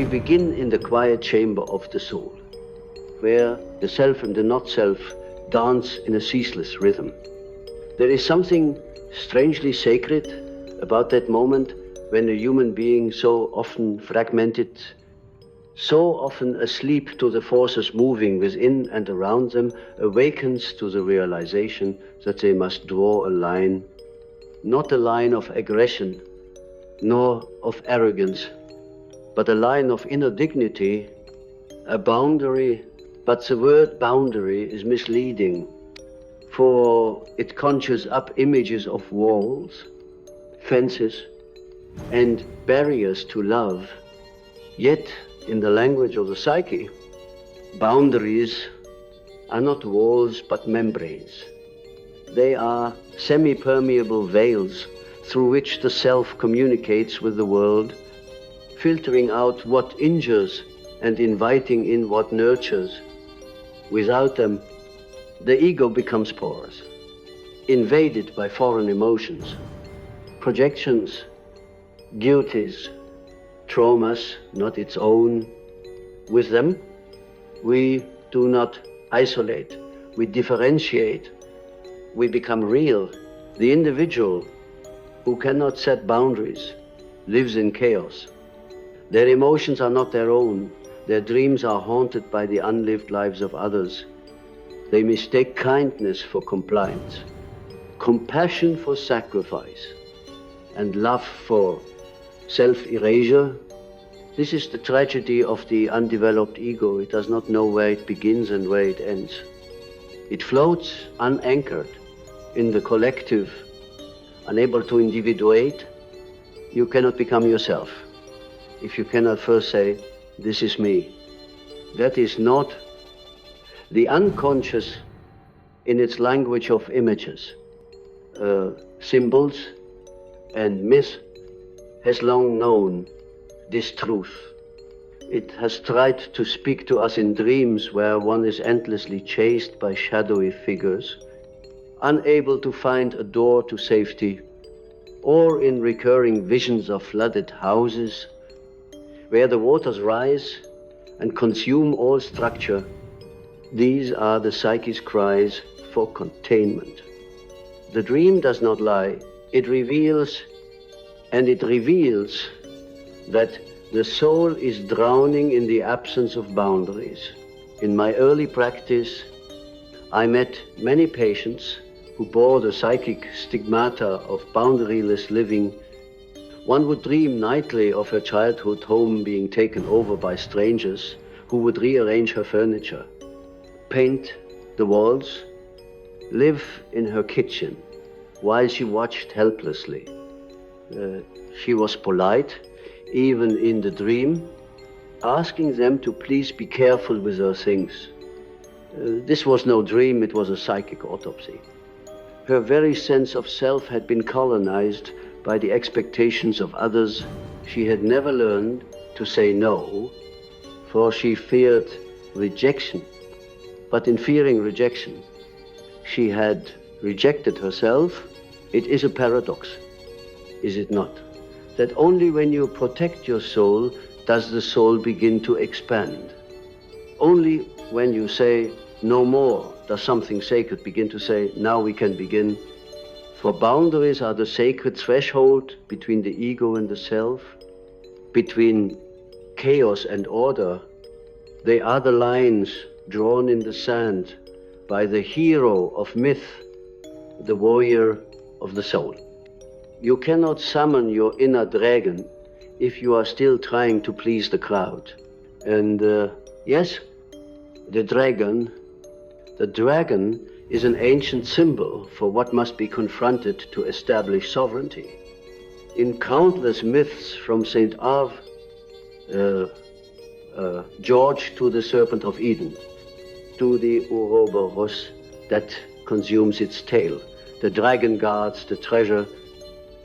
begin in the quiet chamber of the soul, where the self and the not-self dance in a ceaseless rhythm. There is something strangely sacred about that moment when a human being, so often fragmented, so often asleep to the forces moving within and around them, awakens to the realization that they must draw a line, not a line of aggression, nor of arrogance, but a line of inner dignity, a boundary. But the word boundary is misleading, for it conjures up images of walls, fences, and barriers to love. Yet, in the language of the psyche, boundaries are not walls but membranes. They are semi-permeable veils through which the self communicates with the world, filtering out what injures and inviting in what nurtures. Without them, the ego becomes porous, invaded by foreign emotions, projections, duties, traumas not its own. With them, we do not isolate, we differentiate, we become real. The individual who cannot set boundaries lives in chaos. Their emotions are not their own. Their dreams are haunted by the unlived lives of others. They mistake kindness for compliance, compassion for sacrifice, and love for self-erasure. This is the tragedy of the undeveloped ego. It does not know where it begins and where it ends. It floats unanchored in the collective, unable to individuate. You cannot become yourself if you cannot first say, this is me. That is not the unconscious in its language of images, symbols and myth has long known this truth. It has tried to speak to us in dreams where one is endlessly chased by shadowy figures, unable to find a door to safety, or in recurring visions of flooded houses where the waters rise and consume all structure. These are the psyche's cries for containment. The dream does not lie. It reveals, and it reveals that the soul is drowning in the absence of boundaries. In my early practice, I met many patients who bore the psychic stigmata of boundaryless living. One would dream nightly of her childhood home being taken over by strangers who would rearrange her furniture, paint the walls, live in her kitchen while she watched helplessly. She was polite, even in the dream, asking them to please be careful with her things. This was no dream, it was a psychic autopsy. Her very sense of self had been colonized by the expectations of others. She had never learned to say no, for she feared rejection. But in fearing rejection, she had rejected herself. It is a paradox, is it not? That only when you protect your soul does the soul begin to expand. Only when you say no more does something sacred begin to say, now we can begin. For boundaries are the sacred threshold between the ego and the self, between chaos and order. They are the lines drawn in the sand by the hero of myth, the warrior of the soul. You cannot summon your inner dragon if you are still trying to please the crowd. And yes, the dragon is an ancient symbol for what must be confronted to establish sovereignty. In countless myths from St. Arv, George to the serpent of Eden, to the Ouroboros that consumes its tail, the dragon guards the treasure,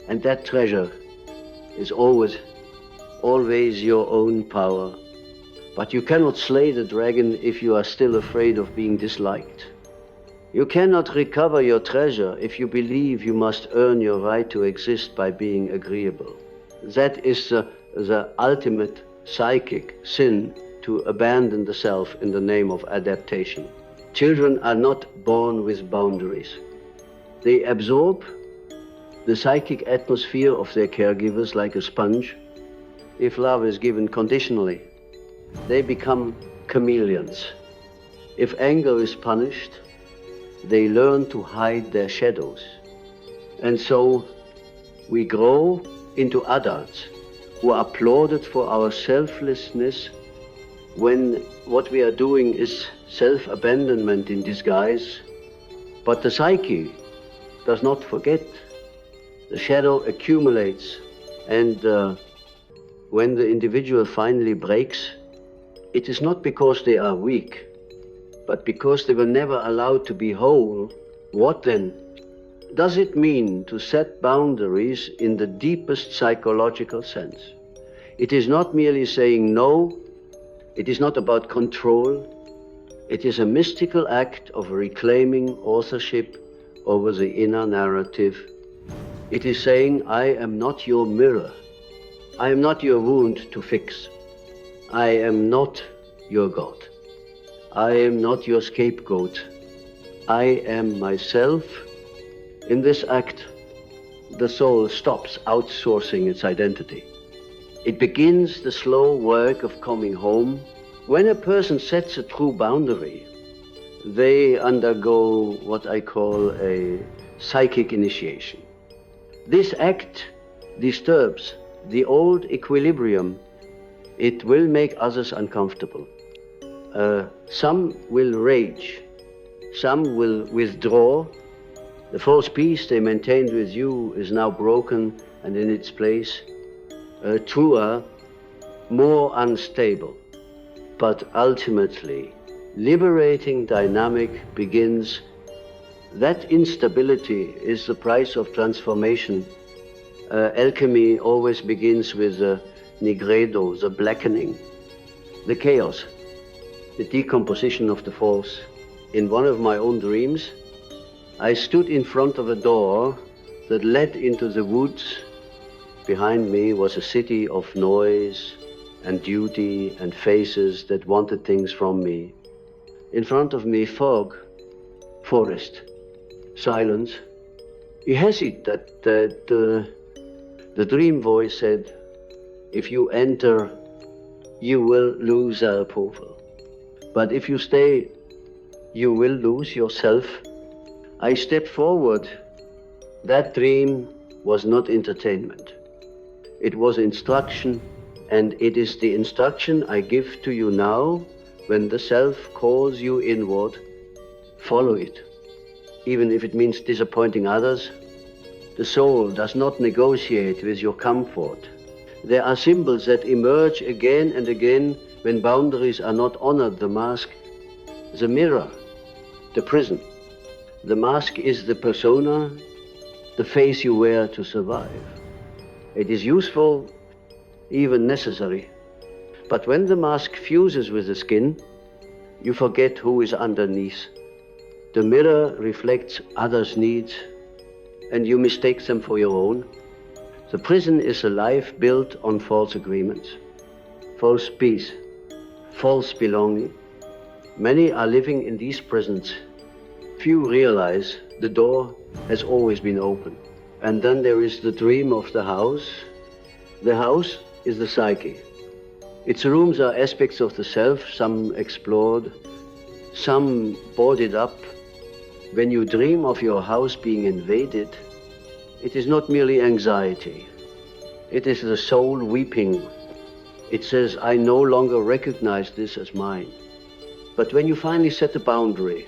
and that treasure is always your own power. But you cannot slay the dragon if you are still afraid of being disliked. You cannot recover your treasure if you believe you must earn your right to exist by being agreeable. That is the ultimate psychic sin to abandon the self in the name of adaptation. Children are not born with boundaries. They absorb the psychic atmosphere of their caregivers like a sponge. If love is given conditionally, they become chameleons. If anger is punished, they learn to hide their shadows. And so we grow into adults who are applauded for our selflessness when what we are doing is self-abandonment in disguise. But the psyche does not forget. The shadow accumulates, and when the individual finally breaks, it is not because they are weak, but because they were never allowed to be whole. What then does it mean to set boundaries in the deepest psychological sense? It is not merely saying no. It is not about control. It is a mystical act of reclaiming authorship over the inner narrative. It is saying, I am not your mirror. I am not your wound to fix. I am not your God. I am not your scapegoat. I am myself. In this act, the soul stops outsourcing its identity. It begins the slow work of coming home. When a person sets a true boundary, they undergo what I call a psychic initiation. This act disturbs the old equilibrium. It will make others uncomfortable. Some will rage. Some will withdraw. The false peace they maintained with you is now broken, and in its place, a truer, more unstable, but ultimately liberating dynamic begins. That instability is the price of transformation. Alchemy always begins with the nigredo, the blackening, the chaos, the decomposition of the false. In one of my own dreams, I stood in front of a door that led into the woods. Behind me was a city of noise and duty and faces that wanted things from me. In front of me, fog, forest, silence. Yes, the dream voice said, if you enter, you will lose approval. But if you stay, you will lose yourself. I stepped forward. That dream was not entertainment. It was instruction, and it is the instruction I give to you now. When the self calls you inward, follow it. Even if it means disappointing others, the soul does not negotiate with your comfort. There are symbols that emerge again and again when boundaries are not honored. The mask, the mirror, the prison. The mask is the persona, the face you wear to survive. It is useful, even necessary. But when the mask fuses with the skin, you forget who is underneath. The mirror reflects others' needs, and you mistake them for your own. The prison is a life built on false agreements, false peace, false belonging. Many are living in these prisons. Few realize the door has always been open. And then there is the dream of the house. The house is the psyche. Its rooms are aspects of the self, some explored, some boarded up. When you dream of your house being invaded, it is not merely anxiety. It is the soul weeping. It says, I no longer recognize this as mine. But when you finally set a boundary,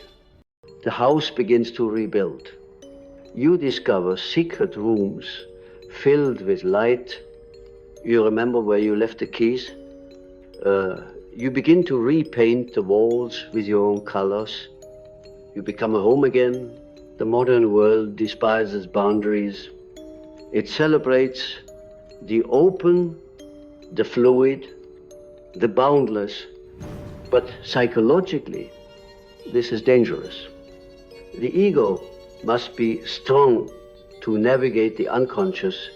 the house begins to rebuild. You discover secret rooms filled with light. You remember where you left the keys. You begin to repaint the walls with your own colors. You become a home again. The modern world despises boundaries. It celebrates the open, the fluid, the boundless. But psychologically, this is dangerous. The ego must be strong to navigate the unconscious.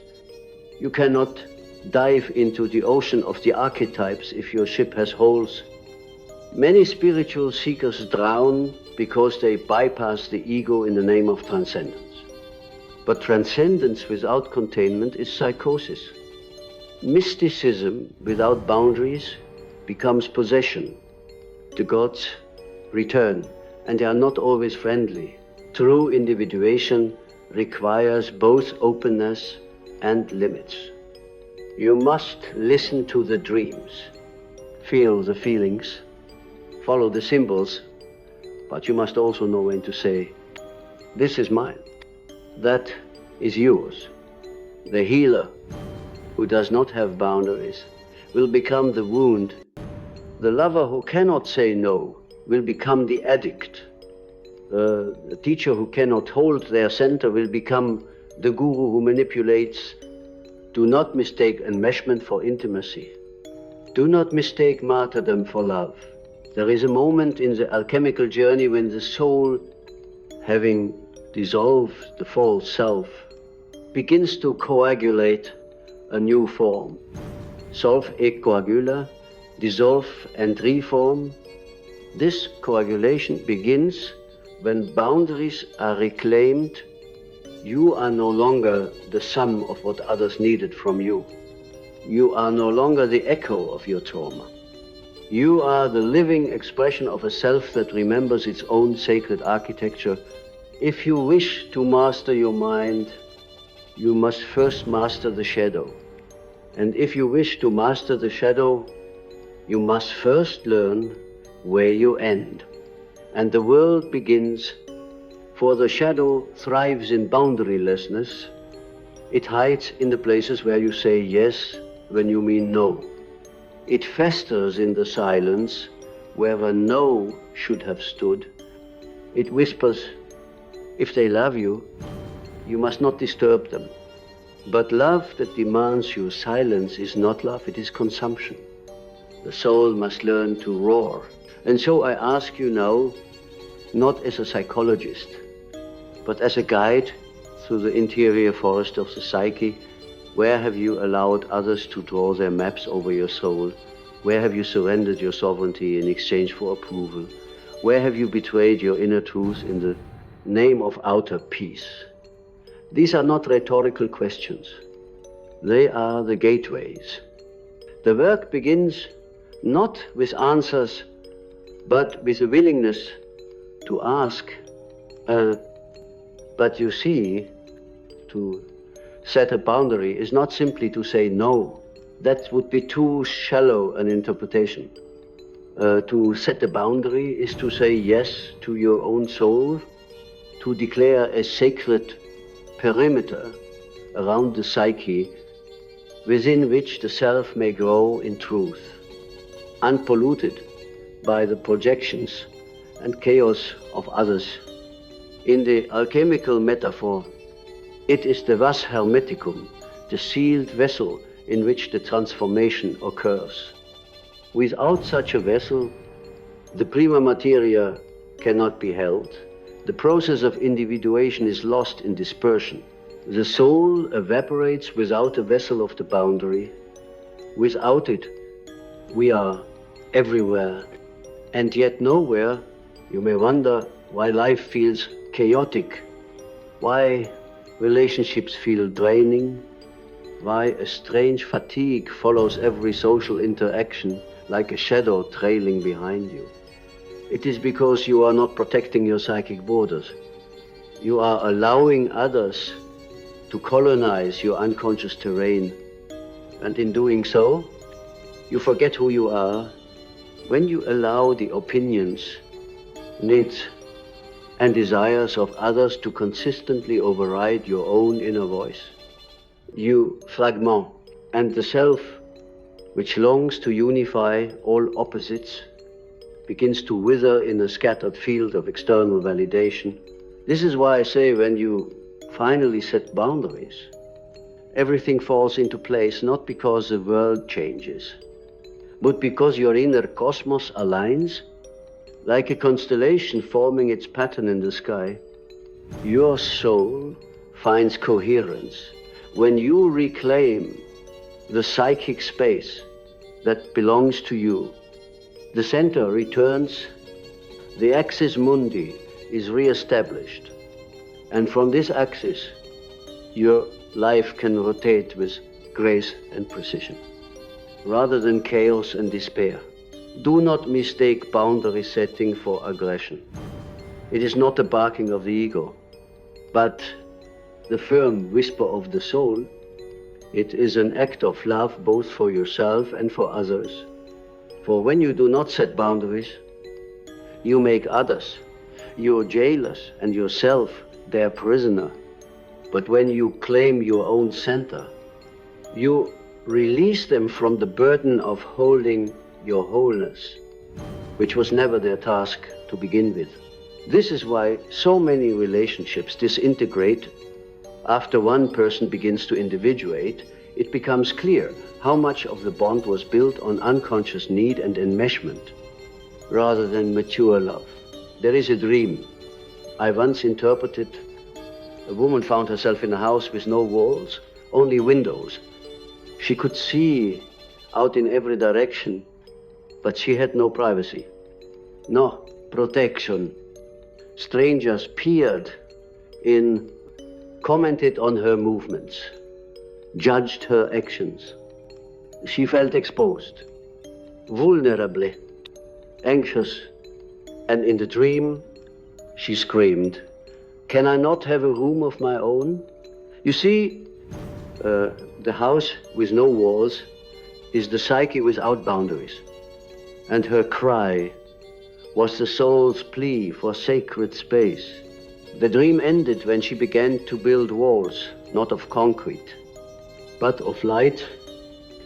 You cannot dive into the ocean of the archetypes if your ship has holes. Many spiritual seekers drown because they bypass the ego in the name of transcendence. But transcendence without containment is psychosis. Mysticism without boundaries becomes possession. The gods return, and they are not always friendly. True individuation requires both openness and limits. You must listen to the dreams, feel the feelings, follow the symbols, but you must also know when to say, this is mine, that is yours. The healer who does not have boundaries will become the wound. The lover who cannot say no will become the addict. The teacher who cannot hold their center will become the guru who manipulates. Do not mistake enmeshment for intimacy. Do not mistake martyrdom for love. There is a moment in the alchemical journey when the soul, having dissolved the false self, begins to coagulate a new form. Solve et coagula, dissolve and reform. This coagulation begins when boundaries are reclaimed. You are no longer the sum of what others needed from you. You are no longer the echo of your trauma. You are the living expression of a self that remembers its own sacred architecture. If you wish to master your mind, you must first master the shadow. And if you wish to master the shadow, you must first learn where you end. And the world begins, for the shadow thrives in boundarylessness. It hides in the places where you say yes when you mean no. It festers in the silence where a no should have stood. It whispers, if they love you, you must not disturb them. But love that demands your silence is not love, it is consumption. The soul must learn to roar. And so I ask you now, not as a psychologist, but as a guide through the interior forest of the psyche, where have you allowed others to draw their maps over your soul? Where have you surrendered your sovereignty in exchange for approval? Where have you betrayed your inner truth in the name of outer peace? These are not rhetorical questions. They are the gateways. The work begins not with answers, but with a willingness to ask. But you see, to set a boundary is not simply to say no. That would be too shallow an interpretation. To set a boundary is to say yes to your own soul, to declare a sacred perimeter around the psyche within which the self may grow in truth, unpolluted by the projections and chaos of others. In the alchemical metaphor, it is the vas hermeticum, the sealed vessel in which the transformation occurs. Without such a vessel, the prima materia cannot be held. The process of individuation is lost in dispersion. The soul evaporates without a vessel of the boundary. Without it, we are everywhere and yet nowhere. You may wonder why life feels chaotic, why relationships feel draining, why a strange fatigue follows every social interaction like a shadow trailing behind you. It is because you are not protecting your psychic borders. You are allowing others to colonize your unconscious terrain. And in doing so, you forget who you are when you allow the opinions, needs, and desires of others to consistently override your own inner voice. You fragment, and the self, which longs to unify all opposites, begins to wither in a scattered field of external validation. This is why I say when you finally set boundaries, everything falls into place, not because the world changes, but because your inner cosmos aligns like a constellation forming its pattern in the sky. Your soul finds coherence when you reclaim the psychic space that belongs to you. The center returns, the axis mundi is re-established, and from this axis your life can rotate with grace and precision, rather than chaos and despair. Do not mistake boundary setting for aggression. It is not the barking of the ego, but the firm whisper of the soul. It is an act of love both for yourself and for others. For when you do not set boundaries, you make others your jailers and yourself their prisoner. But when you claim your own center, you release them from the burden of holding your wholeness, which was never their task to begin with. This is why so many relationships disintegrate. After one person begins to individuate, it becomes clear how much of the bond was built on unconscious need and enmeshment, rather than mature love. There is a dream. I once interpreted, a woman found herself in a house with no walls, only windows. She could see out in every direction, but she had no privacy, no protection. Strangers peered in, commented on her movements, judged her actions. She felt exposed, vulnerable, anxious, and in the dream she screamed, "Can I not have a room of my own?" You see, the house with no walls is the psyche without boundaries, and her cry was the soul's plea for sacred space. The dream ended when she began to build walls, not of concrete, but of light.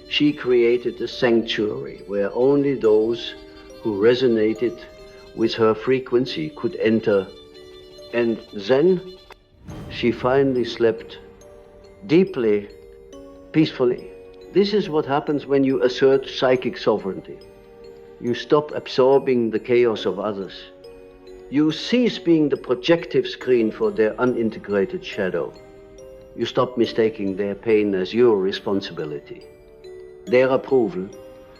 She created a sanctuary where only those who resonated with her frequency could enter. And then she finally slept deeply, peacefully. This is what happens when you assert psychic sovereignty. You stop absorbing the chaos of others. You cease being the projective screen for their unintegrated shadow. You stop mistaking their pain as your responsibility, their approval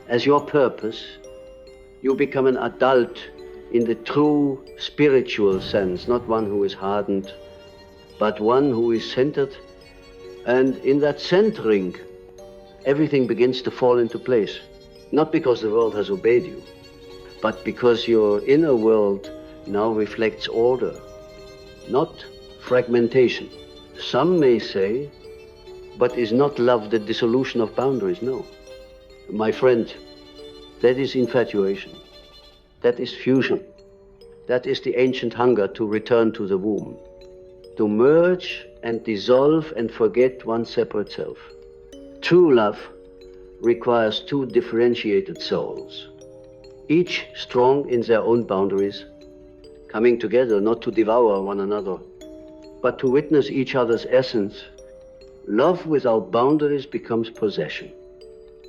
as your purpose. You become an adult in the true spiritual sense, not one who is hardened, but one who is centered. And in that centering, everything begins to fall into place. Not because the world has obeyed you, but because your inner world now reflects order, not fragmentation. Some may say, but is not love the dissolution of boundaries? No. My friend, that is infatuation. That is fusion. That is the ancient hunger to return to the womb, to merge and dissolve and forget one separate self. True love requires two differentiated souls, each strong in their own boundaries, coming together not to devour one another, but to witness each other's essence. Love without boundaries becomes possession.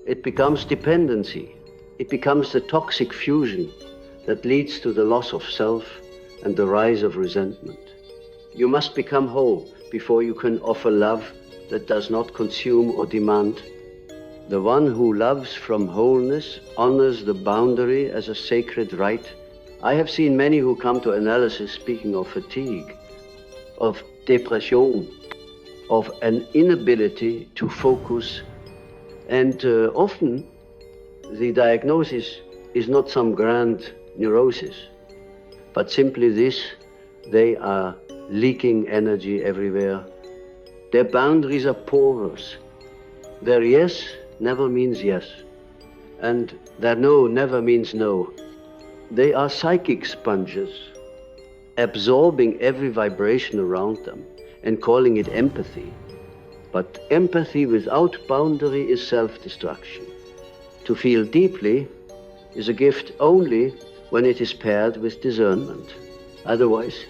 It becomes dependency. It becomes the toxic fusion that leads to the loss of self and the rise of resentment. You must become whole before you can offer love that does not consume or demand. The one who loves from wholeness honors the boundary as a sacred right. I have seen many who come to analysis speaking of fatigue, of depression, of an inability to focus, and often the diagnosis is not some grand neurosis, but simply this: they are leaking energy everywhere. Their boundaries are porous. Their yes never means yes, and their no never means no. They are psychic sponges, absorbing every vibration around them and calling it empathy. But empathy without boundary is self-destruction. To feel deeply is a gift only when it is paired with discernment. Otherwise,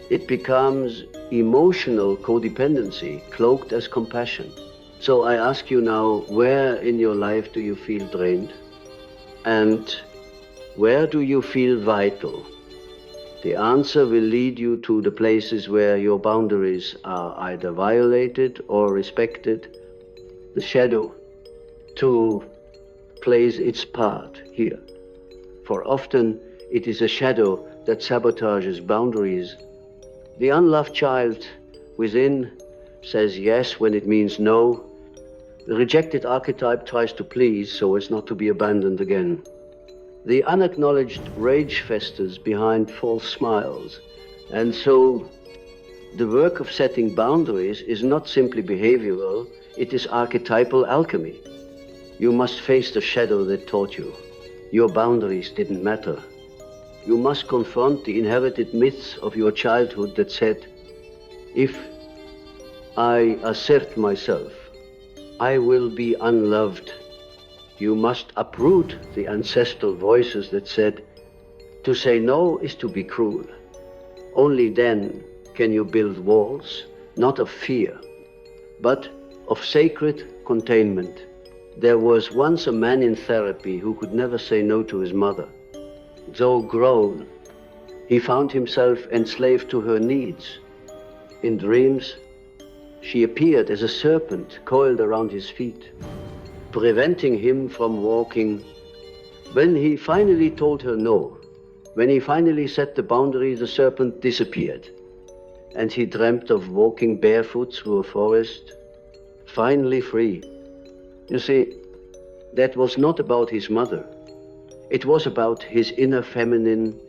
it becomes emotional codependency cloaked as compassion. So I ask you now, where in your life do you feel drained? And where do you feel vital? The answer will lead you to the places where your boundaries are either violated or respected. The shadow to plays its part here. For often it is a shadow that sabotages boundaries. The unloved child within says yes when it means no. The rejected archetype tries to please so as not to be abandoned again. The unacknowledged rage festers behind false smiles. And so the work of setting boundaries is not simply behavioral, it is archetypal alchemy. You must face the shadow that taught you. Your boundaries didn't matter. You must confront the inherited myths of your childhood that said, if I assert myself, I will be unloved. You must uproot the ancestral voices that said, to say no is to be cruel. Only then can you build walls, not of fear, but of sacred containment. There was once a man in therapy who could never say no to his mother. Though grown, he found himself enslaved to her needs. In dreams, she appeared as a serpent coiled around his feet, preventing him from walking. When he finally told her no, when he finally set the boundary, the serpent disappeared, and he dreamt of walking barefoot through a forest, finally free. You see, that was not about his mother. It was about his inner feminine,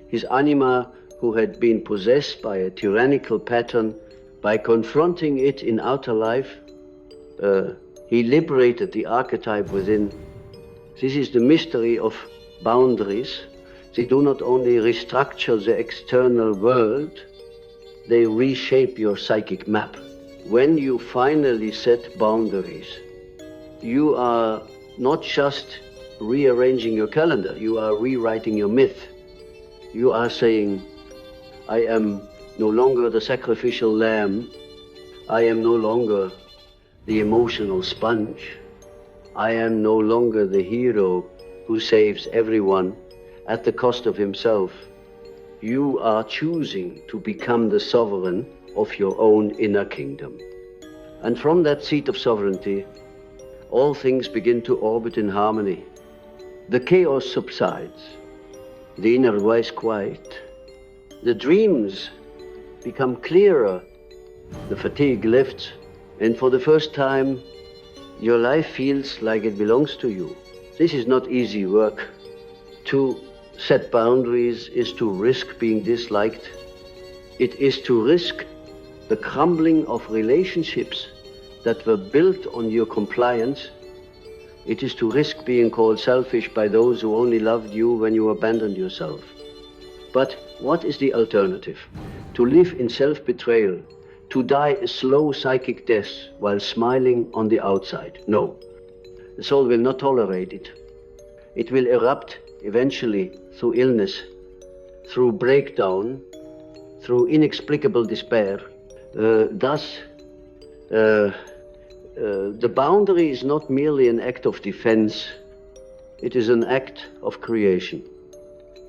his anima who had been possessed by a tyrannical pattern. By confronting it in outer life, he liberated the archetype within. This is the mystery of boundaries. They do not only restructure the external world, they reshape your psychic map. When you finally set boundaries, you are not just rearranging your calendar, you are rewriting your myth. You are saying, I am no longer the sacrificial lamb. I am no longer the emotional sponge. I am no longer the hero who saves everyone at the cost of himself. You are choosing to become the sovereign of your own inner kingdom. And from that seat of sovereignty, all things begin to orbit in harmony. The chaos subsides, the inner voice quiet, the dreams become clearer, the fatigue lifts, and for the first time, your life feels like it belongs to you. This is not easy work. To set boundaries is to risk being disliked. It is to risk the crumbling of relationships that were built on your compliance. It is to risk being called selfish by those who only loved you when you abandoned yourself. But what is the alternative? To live in self-betrayal, to die a slow psychic death while smiling on the outside? No. The soul will not tolerate it. It will erupt eventually through illness, through breakdown, through inexplicable despair. Thus, the boundary is not merely an act of defense, it is an act of creation.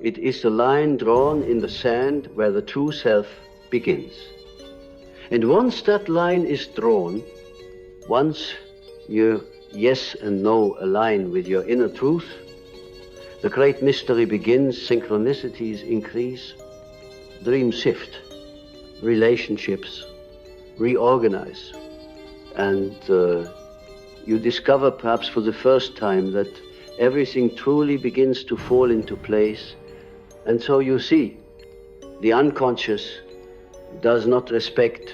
It is the line drawn in the sand where the true self begins. And once that line is drawn, once your yes and no align with your inner truth, the great mystery begins, synchronicities increase, dreams shift, relationships reorganize, and you discover perhaps for the first time that everything truly begins to fall into place. And so you see, the unconscious does not respect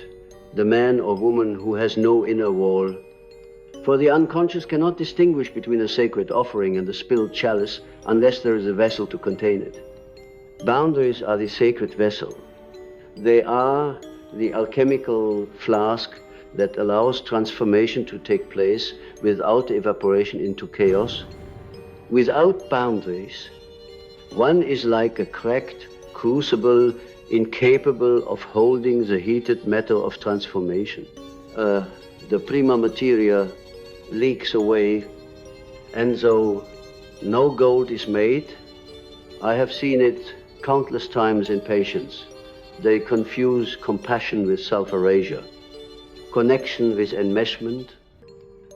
the man or woman who has no inner wall. For the unconscious cannot distinguish between a sacred offering and a spilled chalice unless there is a vessel to contain it. Boundaries are the sacred vessel. They are the alchemical flask that allows transformation to take place without evaporation into chaos. Without boundaries, one is like a cracked crucible incapable of holding the heated metal of transformation. The prima materia leaks away, and though no gold is made, I have seen it countless times in patients. They confuse compassion with self-erasure, connection with enmeshment,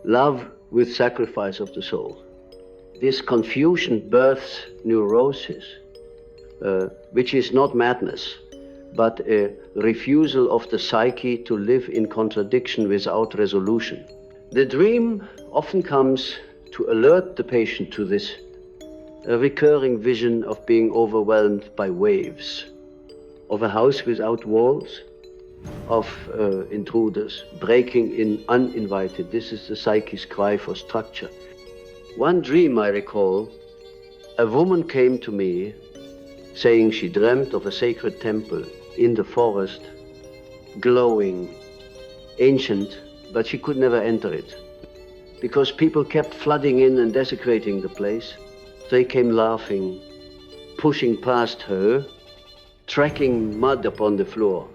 love with sacrifice of the soul. This confusion births neurosis, which is not madness, but a refusal of the psyche to live in contradiction without resolution. The dream often comes to alert the patient to this recurring vision of being overwhelmed by waves, of a house without walls, of intruders breaking in uninvited. This is the psyche's cry for structure. One dream I recall, a woman came to me saying she dreamt of a sacred temple in the forest, glowing, ancient, but she could never enter it because people kept flooding in and desecrating the place. They came laughing, pushing past her, tracking mud upon the floor,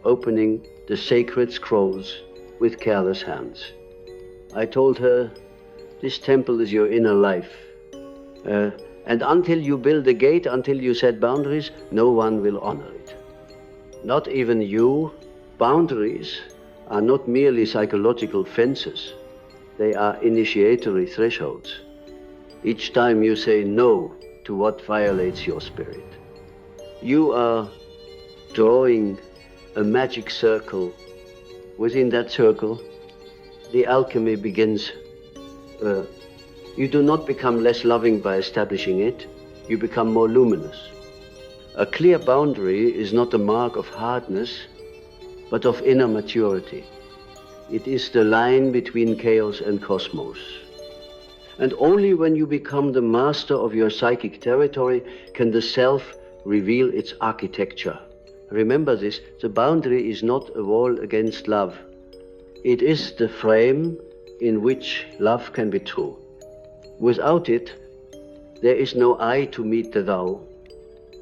opening the sacred scrolls with careless hands. I told her, this temple is your inner life. And until you build a gate, until you set boundaries, no one will honor it. Not even you. Boundaries are not merely psychological fences. They are initiatory thresholds. Each time you say no to what violates your spirit, you are drawing a magic circle. Within that circle, the alchemy begins. You do not become less loving by establishing it, you become more luminous. A clear boundary is not a mark of hardness, but of inner maturity. It is the line between chaos and cosmos. And only when you become the master of your psychic territory can the self reveal its architecture. Remember this, the boundary is not a wall against love. It is the frame in which love can be true. Without it, there is no I to meet the thou.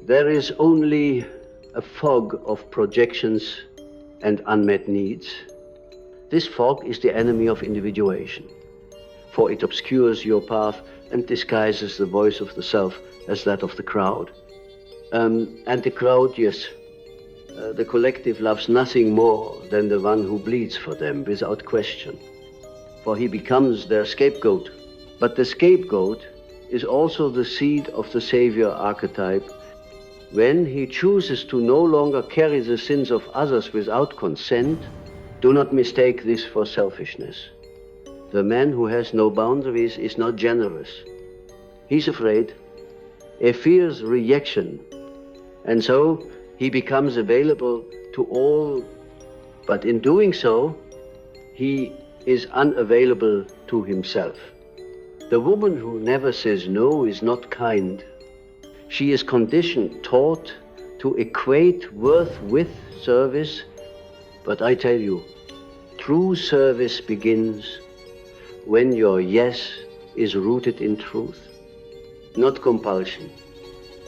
There is only a fog of projections and unmet needs. This fog is the enemy of individuation, for it obscures your path and disguises the voice of the self as that of the crowd. And the crowd, yes, the collective loves nothing more than the one who bleeds for them without question, for he becomes their scapegoat. But the scapegoat is also the seed of the savior archetype. When he chooses to no longer carry the sins of others without consent, do not mistake this for selfishness. The man who has no boundaries is not generous. He's afraid. He fears rejection. And so he becomes available to all. But in doing so, he is unavailable to himself. The woman who never says no is not kind. She is conditioned, taught to equate worth with service. But I tell you, true service begins when your yes is rooted in truth, not compulsion.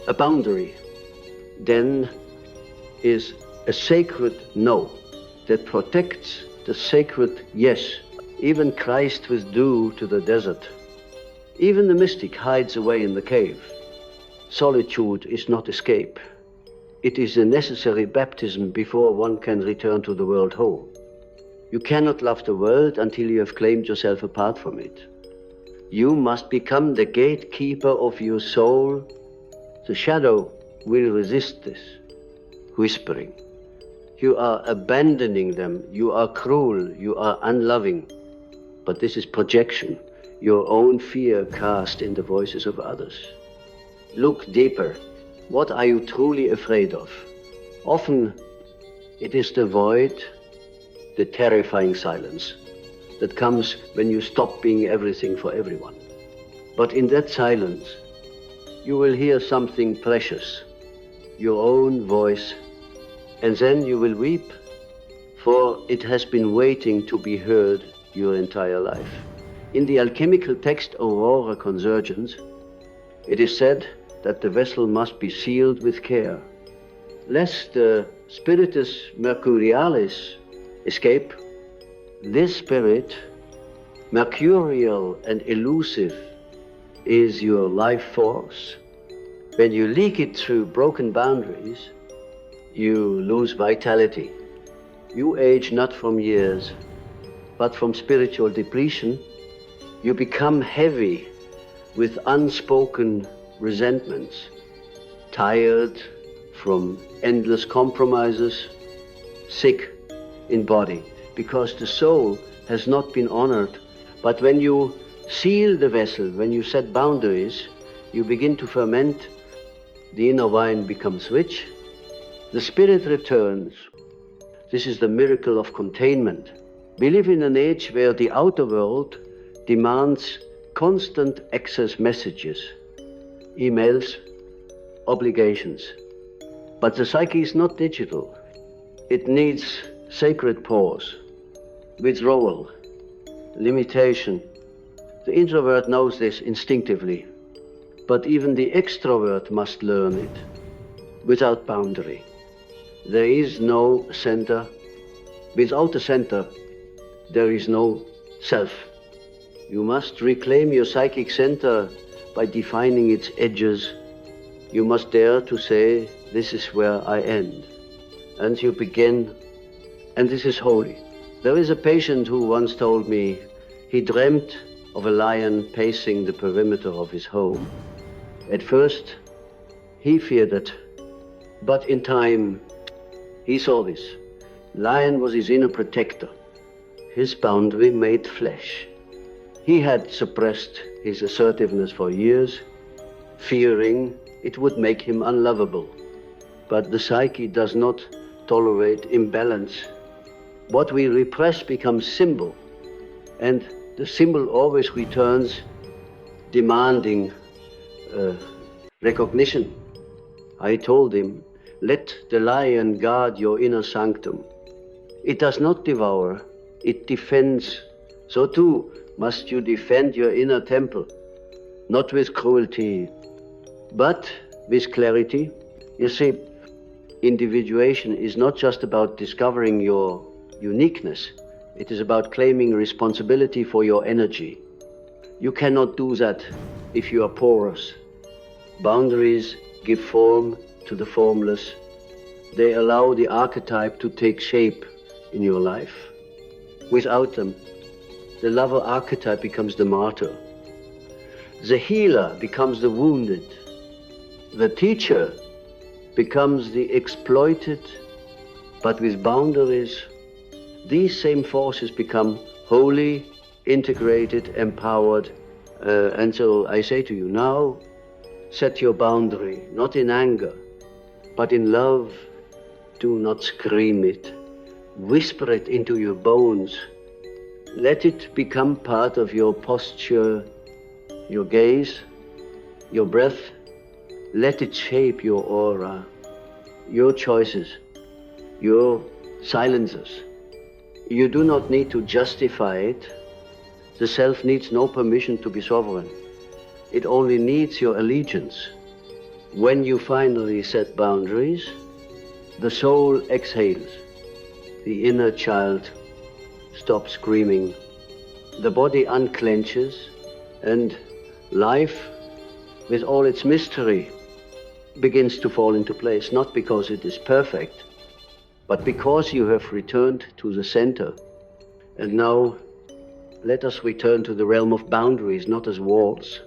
A boundary then is a sacred no that protects the sacred yes. Even Christ withdrew to the desert. Even the mystic hides away in the cave. Solitude is not escape. It is a necessary baptism before one can return to the world whole. You cannot love the world until you have claimed yourself apart from it. You must become the gatekeeper of your soul. The shadow will resist this, whispering. You are abandoning them. You are cruel. You are unloving. But this is projection, your own fear cast in the voices of others. Look deeper. What are you truly afraid of? Often it is the void, the terrifying silence that comes when you stop being everything for everyone. But in that silence, you will hear something precious, your own voice, and then you will weep, for it has been waiting to be heard your entire life. In the alchemical text Aurora Consurgens, it is said that the vessel must be sealed with care, lest the spiritus mercurialis escape. This spirit, mercurial and elusive, is your life force. When you leak it through broken boundaries, you lose vitality. You age not from years, but from spiritual depletion, You become heavy with unspoken resentments, tired from endless compromises, sick in body, because the soul has not been honored. But when you seal the vessel, when you set boundaries, you begin to ferment, the inner wine becomes rich, the spirit returns. This is the miracle of containment. We live in an age where the outer world demands constant access messages, emails, obligations. But the psyche is not digital. It needs sacred pause, withdrawal, limitation. The introvert knows this instinctively, but even the extrovert must learn it without boundary. There is no center. Without a center, there is no self. You must reclaim your psychic center by defining its edges. You must dare to say, this is where I end. And you begin, and this is holy. There is a patient who once told me he dreamt of a lion pacing the perimeter of his home. At first, he feared it, but in time, he saw this. Lion was his inner protector. His boundary made flesh. He had suppressed his assertiveness for years, fearing it would make him unlovable. But the psyche does not tolerate imbalance. What we repress becomes symbol, and the symbol always returns demanding recognition. I told him, let the lion guard your inner sanctum. It does not devour, it defends. So too must you defend your inner temple, not with cruelty, but with clarity. You see, individuation is not just about discovering your uniqueness. It is about claiming responsibility for your energy. You cannot do that if you are porous. Boundaries give form to the formless. They allow the archetype to take shape in your life. Without them, the lover archetype becomes the martyr. The healer becomes the wounded. The teacher becomes the exploited. But with boundaries, these same forces become holy, integrated, empowered. And so I say to you now, set your boundary, not in anger, but in love. Do not scream it. Whisper it into your bones. Let it become part of your posture, your gaze, your breath. Let it shape your aura, your choices, your silences. You do not need to justify it. The self needs no permission to be sovereign. It only needs your allegiance. When you finally set boundaries, the soul exhales. The inner child stops screaming. The body unclenches, and life, with all its mystery, begins to fall into place, not because it is perfect, but because you have returned to the center. And now, let us return to the realm of boundaries, not as walls,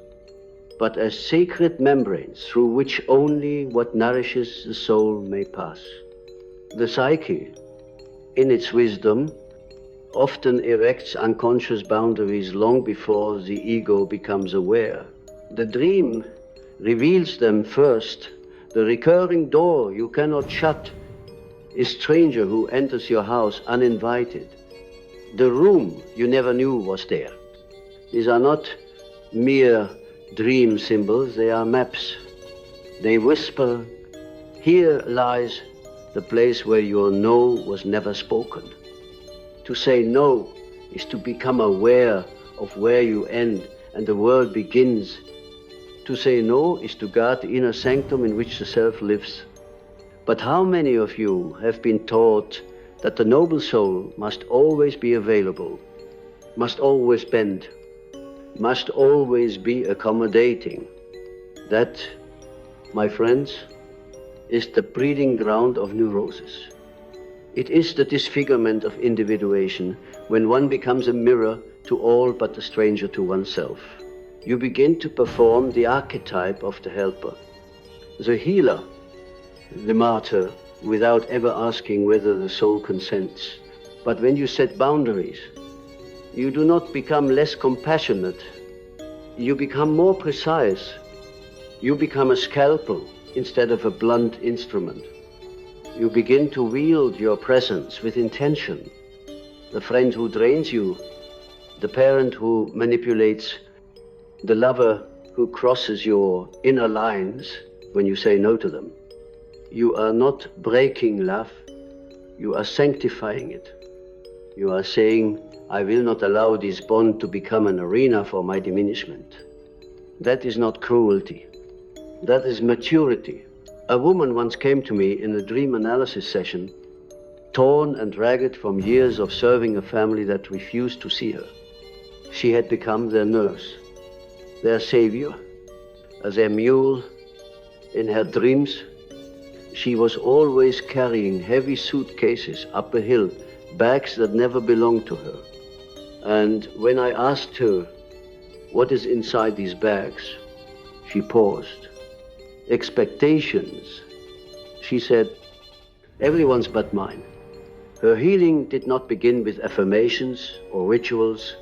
but as sacred membranes through which only what nourishes the soul may pass. The psyche, in its wisdom, often erects unconscious boundaries long before the ego becomes aware. The dream reveals them first. The recurring door you cannot shut, a stranger who enters your house uninvited. The room you never knew was there. These are not mere dream symbols, they are maps. They whisper, here lies the place where your no was never spoken. To say no is to become aware of where you end and the world begins. To say no is to guard the inner sanctum in which the self lives. But how many of you have been taught that the noble soul must always be available, must always bend, must always be accommodating? That, my friends, is the breeding ground of neurosis. It is the disfigurement of individuation when one becomes a mirror to all but a stranger to oneself. You begin to perform the archetype of the helper, the healer, the martyr, without ever asking whether the soul consents. But when you set boundaries, you do not become less compassionate. You become more precise. You become a scalpel instead of a blunt instrument. You begin to wield your presence with intention. The friend who drains you, the parent who manipulates, the lover who crosses your inner lines when you say no to them. You are not breaking love, you are sanctifying it. You are saying, I will not allow this bond to become an arena for my diminishment. That is not cruelty. That is maturity. A woman once came to me in a dream analysis session, torn and ragged from years of serving a family that refused to see her. She had become their nurse, their savior, their mule. In her dreams, she was always carrying heavy suitcases up a hill, bags that never belonged to her. And when I asked her, what is inside these bags? She paused. Expectations. She said, everyone's but mine. Her healing did not begin with affirmations or rituals.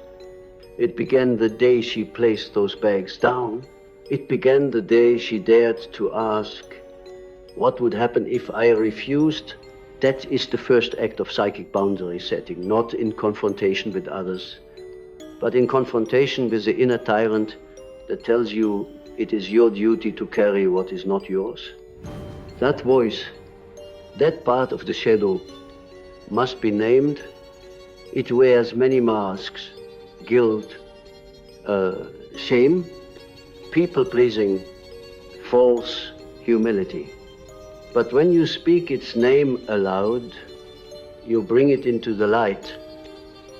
It began the day she placed those bags down. It began the day she dared to ask, what would happen if I refused? That is the first act of psychic boundary setting, not in confrontation with others, but in confrontation with the inner tyrant that tells you it is your duty to carry what is not yours. That voice, that part of the shadow, must be named. It wears many masks: guilt, shame, people-pleasing, false humility. But when you speak its name aloud, you bring it into the light.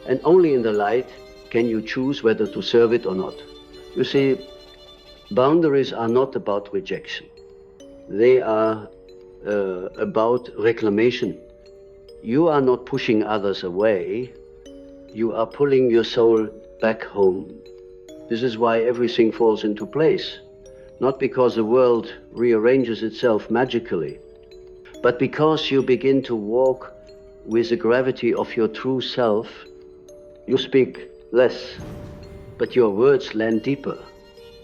And only in the light can you choose whether to serve it or not. You see, boundaries are not about rejection. They are about reclamation. You are not pushing others away. You are pulling your soul back home. This is why everything falls into place. Not because the world rearranges itself magically, but because you begin to walk with the gravity of your true self. You speak less, but your words land deeper.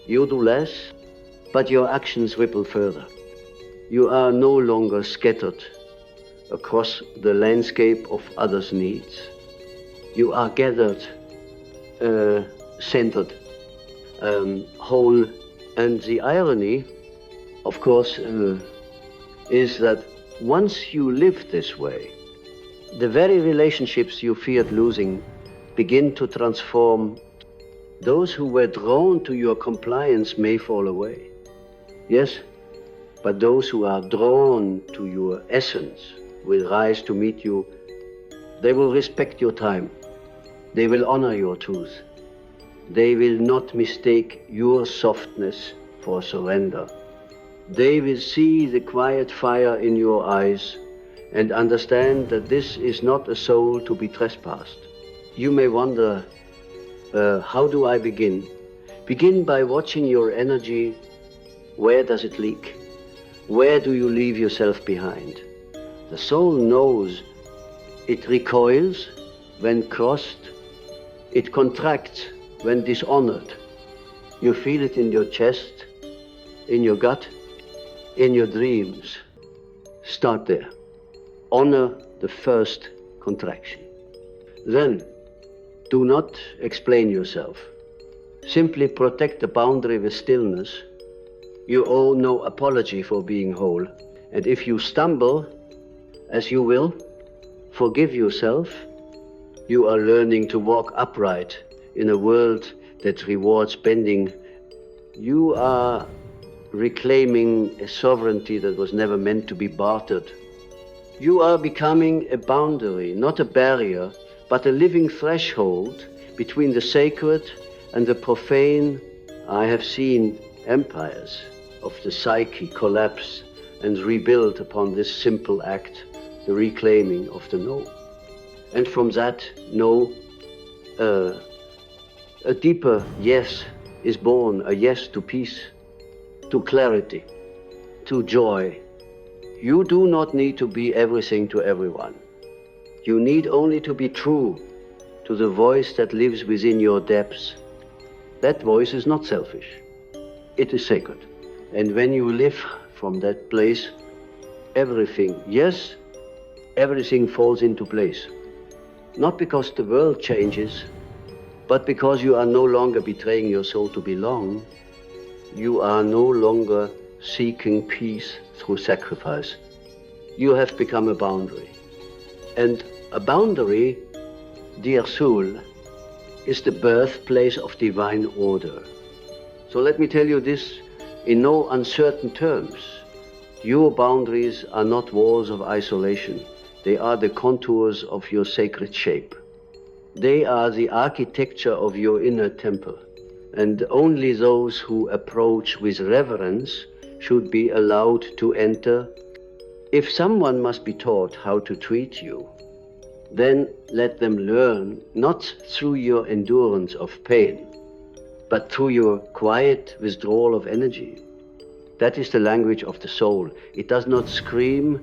You do less, but your actions ripple further. You are no longer scattered across the landscape of others' needs. You are gathered, centered, whole. And the irony, of course, is that once you live this way, the very relationships you feared losing begin to transform. Those who were drawn to your compliance may fall away. Yes, but those who are drawn to your essence will rise to meet you. They will respect your time. They will honor your truth. They will not mistake your softness for surrender. They will see the quiet fire in your eyes and understand that this is not a soul to be trespassed. You may wonder, how do I begin? Begin by watching your energy. Where does it leak? Where do you leave yourself behind? The soul knows. It recoils when crossed. It contracts when dishonored. You feel it in your chest, in your gut, in your dreams. Start there. Honor the first contraction. Then, do not explain yourself. Simply protect the boundary with stillness. You owe no apology for being whole. And if you stumble, as you will, forgive yourself. You are learning to walk upright in a world that rewards bending. You are reclaiming a sovereignty that was never meant to be bartered. You are becoming a boundary, not a barrier, but a living threshold between the sacred and the profane. I have seen empires of the psyche collapse and rebuild upon this simple act. the reclaiming of the no. And from that no, a deeper yes is born, a yes to peace, to clarity, to joy. You do not need to be everything to everyone. You need only to be true to the voice that lives within your depths. That voice is not selfish. It is sacred. And when you live from that place, everything, yes, everything falls into place. Not because the world changes, but because you are no longer betraying your soul to belong. You are no longer seeking peace through sacrifice. You have become a boundary. And a boundary, dear soul, is the birthplace of divine order. So let me tell you this in no uncertain terms. Your boundaries are not walls of isolation. They are the contours of your sacred shape. They are the architecture of your inner temple. And only those who approach with reverence should be allowed to enter. If someone must be taught how to treat you, then let them learn not through your endurance of pain, but through your quiet withdrawal of energy. That is the language of the soul. It does not scream,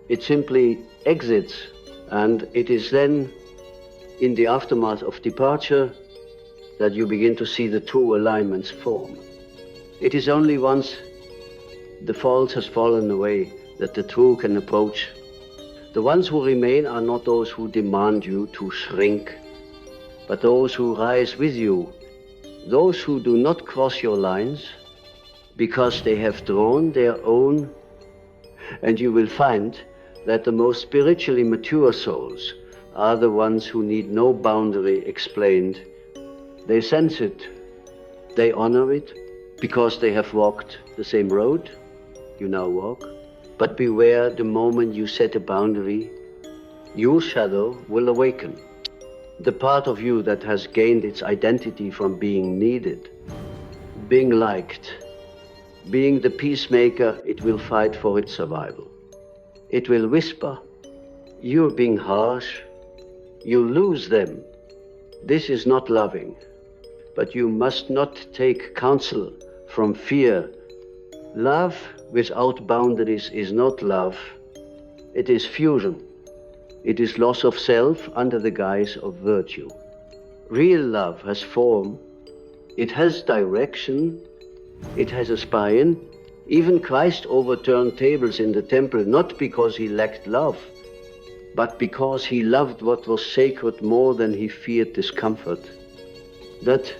it simply exits, and it is then in the aftermath of departure that you begin to see the true alignments form. It is only once the false has fallen away that the true can approach. The ones who remain are not those who demand you to shrink, but those who rise with you, those who do not cross your lines because they have drawn their own. And you will find that the most spiritually mature souls are the ones who need no boundary explained. They sense it, they honor it, because they have walked the same road you now walk. But beware, the moment you set a boundary, your shadow will awaken. The part of you that has gained its identity from being needed, being liked, being the peacemaker, it will fight for its survival. It will whisper, you're being harsh, you lose them. This is not loving. But you must not take counsel from fear. Love without boundaries is not love. It is fusion. It is loss of self under the guise of virtue. Real love has form. It has direction. It has a spine. Even Christ overturned tables in the temple, not because he lacked love, but because he loved what was sacred more than he feared discomfort. That,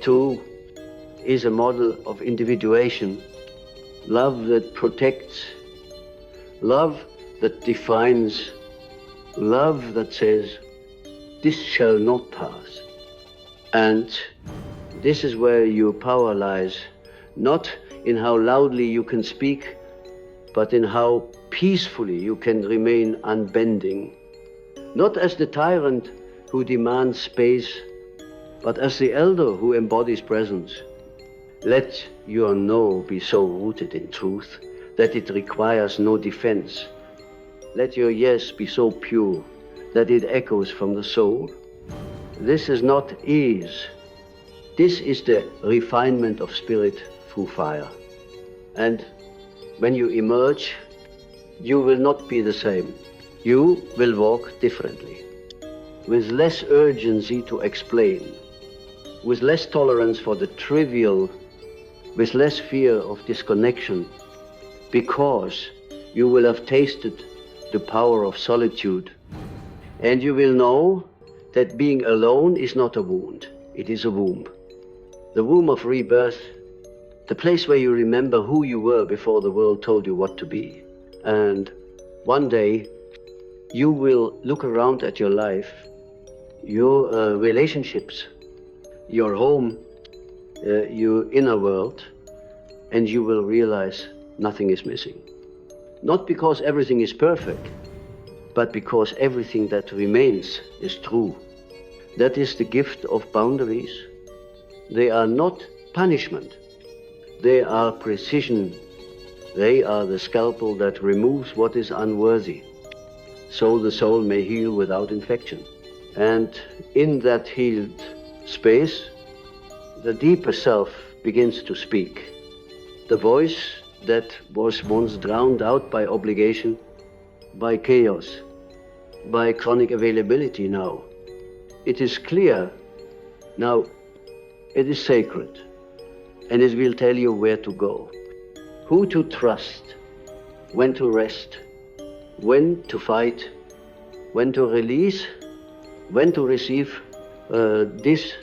too, is a model of individuation. Love that protects, love that defines, love that says, this shall not pass. And this is where your power lies, not in how loudly you can speak, but in how peacefully you can remain unbending. Not as the tyrant who demands space, but as the elder who embodies presence. Let your no be so rooted in truth that it requires no defense. Let your yes be so pure that it echoes from the soul. This is not ease. This is the refinement of spirit through fire. And when you emerge, you will not be the same. You will walk differently, with less urgency to explain, with less tolerance for the trivial, with less fear of disconnection, because you will have tasted the power of solitude. And you will know that being alone is not a wound, it is a womb. The womb of rebirth, the place where you remember who you were before the world told you what to be. And one day, you will look around at your life, your relationships, your home, your inner world, and you will realize nothing is missing. Not because everything is perfect, but because everything that remains is true. That is the gift of boundaries. They are not punishment. They are precision. They are the scalpel that removes what is unworthy. so the soul may heal without infection. And in that healed space, the deeper self begins to speak. The voice that was once drowned out by obligation, by chaos, by chronic availability now. It is clear now, it is sacred, and it will tell you where to go, who to trust, when to rest, when to fight, when to release, when to receive. This,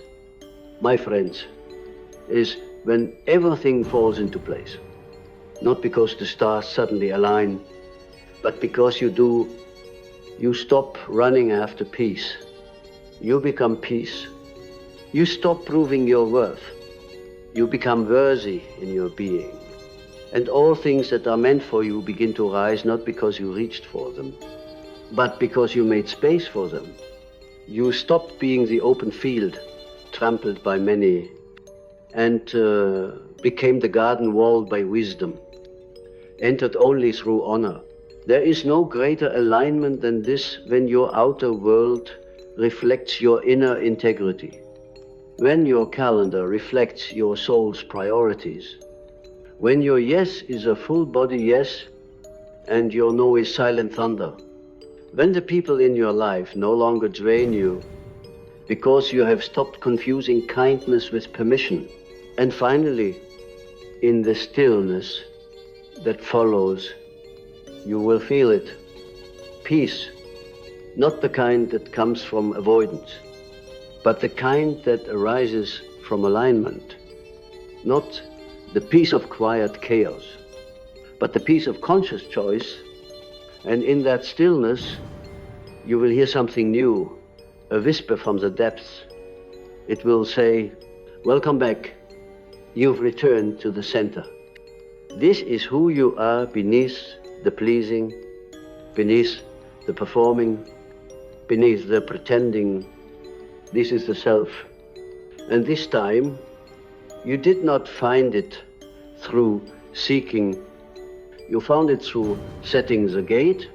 my friends, is when everything falls into place. Not because the stars suddenly align, but because you stop running after peace. You become peace. You stop proving your worth. You become worthy in your being. And all things that are meant for you begin to rise, not because you reached for them, but because you made space for them. You stopped being the open field, trampled by many, and became the garden walled by wisdom, entered only through honor. There is no greater alignment than this when your outer world reflects your inner integrity. When your calendar reflects your soul's priorities. When your yes is a full body yes and your no is silent thunder. When the people in your life no longer drain you because you have stopped confusing kindness with permission. And finally, in the stillness that follows, you will feel it. Peace, not the kind that comes from avoidance, but the kind that arises from alignment. Not the peace of quiet chaos, but the peace of conscious choice. And in that stillness, you will hear something new, a whisper from the depths. It will say, welcome back. You've returned to the center. This is who you are beneath the pleasing, beneath the performing, beneath the pretending. This is the self. And this time, you did not find it through seeking. You found it through setting the gate,